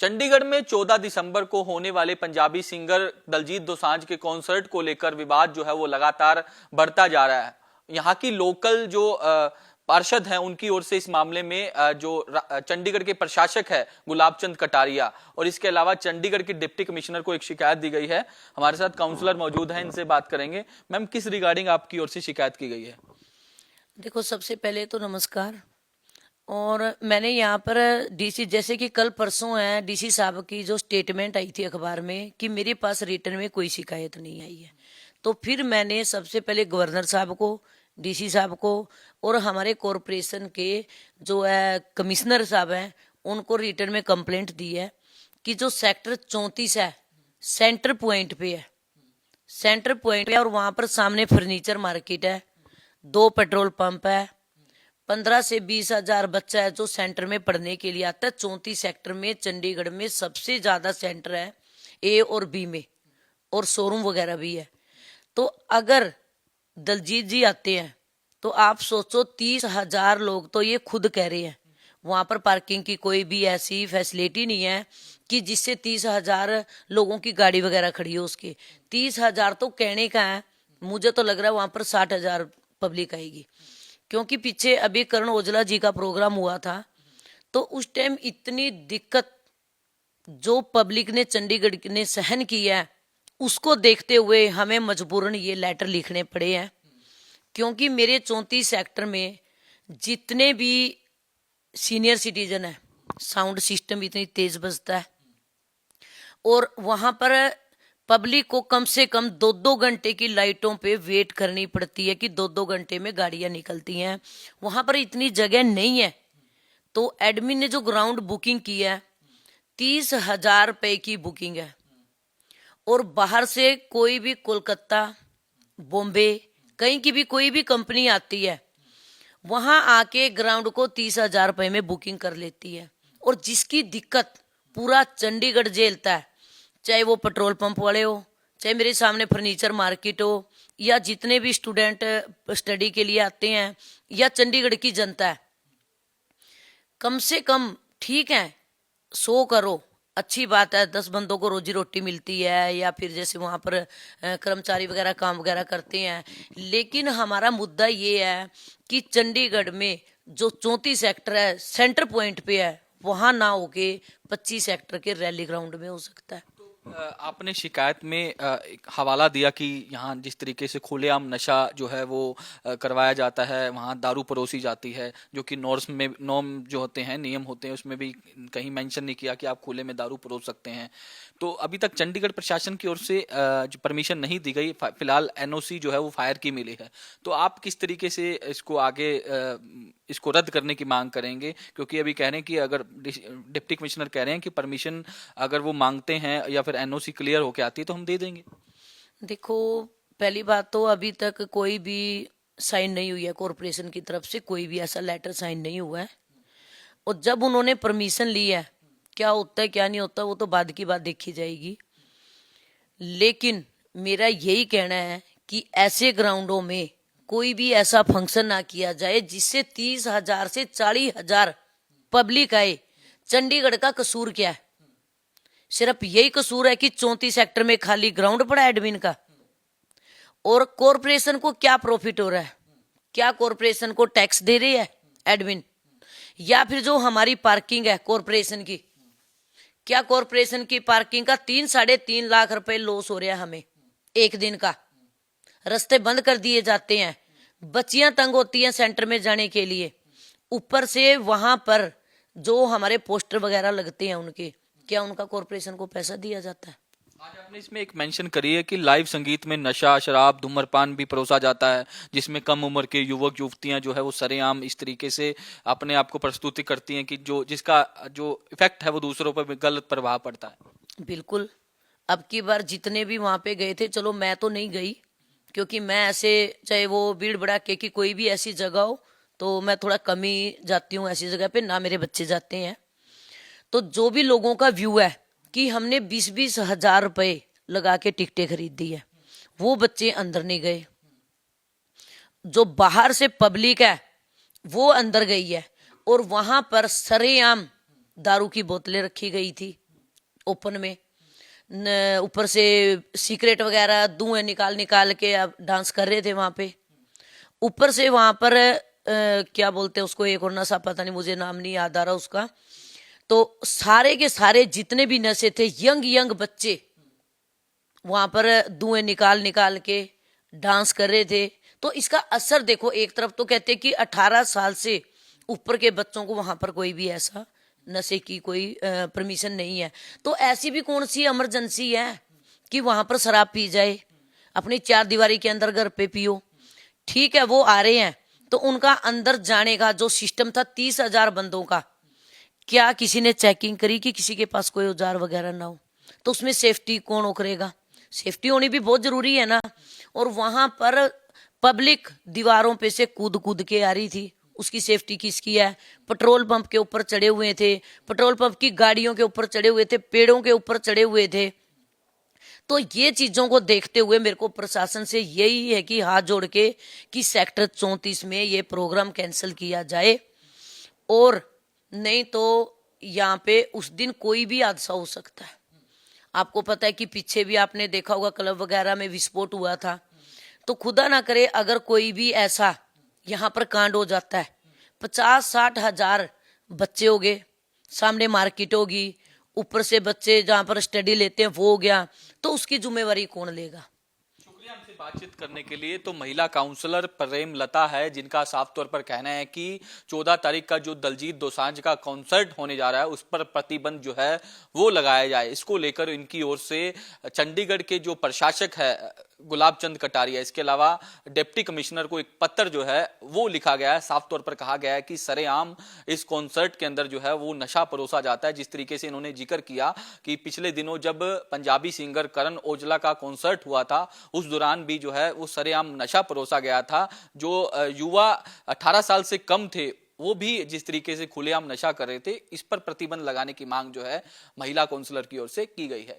चंडीगढ़ में 14 दिसंबर को होने वाले पंजाबी सिंगर दलजीत दोसांझ के कॉन्सर्ट को लेकर विवाद जो है वो लगातार बढ़ता जा रहा है। यहाँ की लोकल जो पार्षद हैं उनकी ओर से इस मामले में चंडीगढ़ के प्रशासक है गुलाब चंद कटारिया और इसके अलावा चंडीगढ़ के डिप्टी कमिश्नर को एक शिकायत दी गई है। हमारे साथ काउंसलर मौजूद हैं, इनसे बात करेंगे। मैम, किस रिगार्डिंग आपकी ओर से शिकायत की गई है? देखो, सबसे पहले तो नमस्कार। और मैंने यहाँ पर डीसी, जैसे कि कल परसों है, डीसी साहब की जो स्टेटमेंट आई थी अखबार में कि मेरे पास रिटर्न में कोई शिकायत नहीं आई है, तो फिर मैंने सबसे पहले गवर्नर साहब को, डीसी साहब को और हमारे कॉरपोरेशन के जो है कमिश्नर साहब हैं उनको रिटर्न में कंप्लेंट दी है कि जो सेक्टर 34 है सेंटर पॉइंट पे है, सेंटर पॉइंट पे, और वहां पर सामने फर्नीचर मार्केट है, 2 पेट्रोल पंप है, 15 से 20 हजार बच्चा है जो सेंटर में पढ़ने के लिए आता है। 34 सेक्टर में चंडीगढ़ में सबसे ज्यादा सेंटर है ए और बी में, और शोरूम वगैरह भी है। तो अगर दलजीत जी आते हैं तो आप सोचो 30,000 लोग, तो ये खुद कह रहे हैं वहां पर पार्किंग की कोई भी ऐसी फैसिलिटी नहीं है कि जिससे 30,000 लोगों की गाड़ी वगैरह खड़ी हो। उसके 30,000 तो कहने का है, मुझे तो लग रहा है वहां पर 60,000 पब्लिक आएगी, क्योंकि पीछे अभी करण औजला जी का प्रोग्राम हुआ था तो उस टाइम इतनी दिक्कत जो पब्लिक ने चंडीगढ़ ने सहन की है उसको देखते हुए हमें मजबूरन ये लेटर लिखने पड़े हैं। क्योंकि मेरे 34 सेक्टर में जितने भी सीनियर सिटीजन है, साउंड सिस्टम इतनी तेज बजता है और वहां पर पब्लिक को कम से कम 2-2 घंटे की लाइटों पे वेट करनी पड़ती है कि 2-2 घंटे में गाड़ियां निकलती हैं। वहां पर इतनी जगह नहीं है, तो एडमिन ने जो ग्राउंड बुकिंग की है 30,000 रुपए की बुकिंग है, और बाहर से कोई भी कोलकाता, बॉम्बे, कहीं की भी कोई भी कंपनी आती है वहां आके ग्राउंड को 30,000 रुपए में बुकिंग कर लेती है। और जिसकी दिक्कत पूरा चंडीगढ़ झेलता है, चाहे वो पेट्रोल पंप वाले हो, चाहे मेरे सामने फर्नीचर मार्केट हो, या जितने भी स्टूडेंट स्टडी के लिए आते हैं, या चंडीगढ़ की जनता है। कम से कम ठीक है 100 करो, अच्छी बात है, 10 बंदों को रोजी रोटी मिलती है, या फिर जैसे वहां पर कर्मचारी वगैरह काम वगैरह करते हैं। लेकिन हमारा मुद्दा ये है कि चंडीगढ़ में जो 34 सेक्टर है सेंटर पॉइंट पे है, वहां ना होके 25 सेक्टर के रैली ग्राउंड में हो सकता है। आपने शिकायत में एक हवाला दिया कि यहाँ जिस तरीके से खुलेआम नशा जो है वो करवाया जाता है, वहाँ दारू परोसी जाती है, जो कि नॉर्म जो होते हैं, नियम होते हैं, उसमें भी कहीं मेंशन नहीं किया कि आप खुले में दारू परोस सकते हैं। तो अभी तक चंडीगढ़ प्रशासन की ओर से जो परमिशन नहीं दी गई, फिलहाल एनओसी जो है वो फायर की मिली है। तो आप किस तरीके से इसको आगे इसको रद्द करने की मांग करेंगे? क्योंकि अभी कह रहे हैं कि अगर डिप्टी कमिश्नर कह रहे हैं कि परमिशन अगर वो मांगते हैं या फिर एनओसी क्लियर होके आती है तो हम दे देंगे। देखो, पहली बात तो अभी तक कोई भी साइन नहीं हुई है, कॉरपोरेशन की तरफ से कोई भी ऐसा लेटर साइन नहीं हुआ है। और जब उन्होंने परमिशन ली है, क्या होता है क्या नहीं होता वो तो बाद की बात देखी जाएगी। लेकिन मेरा यही कहना है कि ऐसे ग्राउंडों में कोई भी ऐसा फंक्शन ना किया जाए जिससे 30,000 से 40,000 पब्लिक आए। चंडीगढ़ का कसूर क्या है? सिर्फ यही कसूर है कि 34 सेक्टर में खाली ग्राउंड पड़ा एडमिन का। और कॉरपोरेशन को क्या प्रॉफिट हो रहा है? क्या कॉरपोरेशन को टैक्स दे रही है एडमिन? या फिर जो हमारी पार्किंग है कॉरपोरेशन की, क्या कॉरपोरेशन की पार्किंग का 3-3.5 लाख रुपए लॉस हो रहा है हमें एक दिन का? रास्ते बंद कर दिए जाते हैं, बच्चियां तंग होती हैं सेंटर में जाने के लिए। ऊपर से वहां पर जो हमारे पोस्टर वगैरह लगते हैं उनके, क्या उनका कॉरपोरेशन को पैसा दिया जाता है? आज आपने इसमें एक मेंशन करी है कि लाइव संगीत में नशा, शराब, धूम्रपान भी परोसा जाता है, जिसमें कम उम्र के युवक युवतियां जो है वो सरेआम इस तरीके से अपने आप को प्रस्तुति करती हैं कि जिसका जो इफेक्ट है वो दूसरों पर भी गलत प्रभाव पड़ता है। बिल्कुल। अब की बार जितने भी वहां पे गए थे, चलो मैं तो नहीं गई क्योंकि मैं ऐसे, चाहे वो भीड़ भड़ाके की कोई भी ऐसी जगह हो तो मैं थोड़ा कम ही जाती हूँ ऐसी जगह पे, ना मेरे बच्चे जाते हैं। तो जो भी लोगों का व्यू है कि हमने 20-20 हजार रुपए लगा के टिकटें खरीदी है, वो बच्चे अंदर नहीं गए। जो बाहर से पब्लिक है वो अंदर गई है, और वहां पर सरेआम दारू की बोतलें रखी गई थी, ओपन में, ऊपर से सिगरेट वगैरह धुएं निकाल निकाल के अब डांस कर रहे थे वहां पे। ऊपर से वहां पर क्या बोलते हैं उसको, एक और नशा, पता नहीं मुझे नाम नहीं याद आ रहा उसका। तो सारे के सारे जितने भी नशे थे, यंग यंग बच्चे वहां पर धुएं निकाल निकाल के डांस कर रहे थे। तो इसका असर देखो, एक तरफ तो कहते कि 18 साल से ऊपर के बच्चों को वहां पर कोई भी ऐसा नशे की कोई परमिशन नहीं है। तो ऐसी भी कौन सी इमरजेंसी है कि वहां पर शराब पी जाए? अपनी चार दीवारी के अंदर घर पे पियो। ठीक है, वो आ रहे हैं तो उनका अंदर जाने का जो सिस्टम था 30,000 बंदों का, क्या किसी ने चेकिंग करी कि किसी के पास कोई औजार वगैरह ना हो? तो उसमें सेफ्टी कौन करेगा? सेफ्टी होनी भी बहुत जरूरी है ना। और वहां पर पब्लिक दीवारों पे से कूद कूद के आ रही थी, उसकी सेफ्टी किसकी है? पेट्रोल पंप के ऊपर चढ़े हुए थे, पेट्रोल पंप की गाड़ियों के ऊपर चढ़े हुए थे, पेड़ों के ऊपर चढ़े हुए थे। तो ये चीजों को देखते हुए मेरे को प्रशासन से यही है कि हाथ जोड़ के कि सेक्टर 34 में ये प्रोग्राम कैंसिल किया जाए, और नहीं तो यहाँ पे उस दिन कोई भी हादसा हो सकता है। आपको पता है कि पीछे भी आपने देखा होगा क्लब वगैरह में विस्फोट हुआ था। तो खुदा ना करे अगर कोई भी ऐसा यहाँ पर कांड हो जाता है, 50-60 हजार बच्चे हो गए, सामने मार्केट होगी, ऊपर से बच्चे जहाँ पर स्टडी लेते हैं वो हो गया, तो उसकी जिम्मेवारी कौन लेगा? शुक्रिया हमसे बातचीत करने के लिए। तो महिला काउंसलर प्रेम लता है, जिनका साफ तौर पर कहना है कि 14 तारीख का जो दलजीत दोसांझ का कॉन्सर्ट होने जा रहा है उस पर प्रतिबंध जो है वो लगाया जाए। इसको लेकर इनकी ओर से चंडीगढ़ के जो प्रशासक है गुलाब चंद कटारिया, इसके अलावा डिप्टी कमिश्नर को एक पत्र जो है वो लिखा गया है। साफ तौर पर कहा गया है कि सरेआम इस कॉन्सर्ट के अंदर जो है वो नशा परोसा जाता है। जिस तरीके से इन्होंने जिक्र किया कि पिछले दिनों जब पंजाबी सिंगर करण औजला का कॉन्सर्ट हुआ था उस दौरान भी जो है वो सरेआम नशा परोसा गया था। जो युवा 18 साल से कम थे वो भी जिस तरीके से खुलेआम नशा कर रहे थे, इस पर प्रतिबंध लगाने की मांग जो है महिला काउंसलर की ओर से की गई है।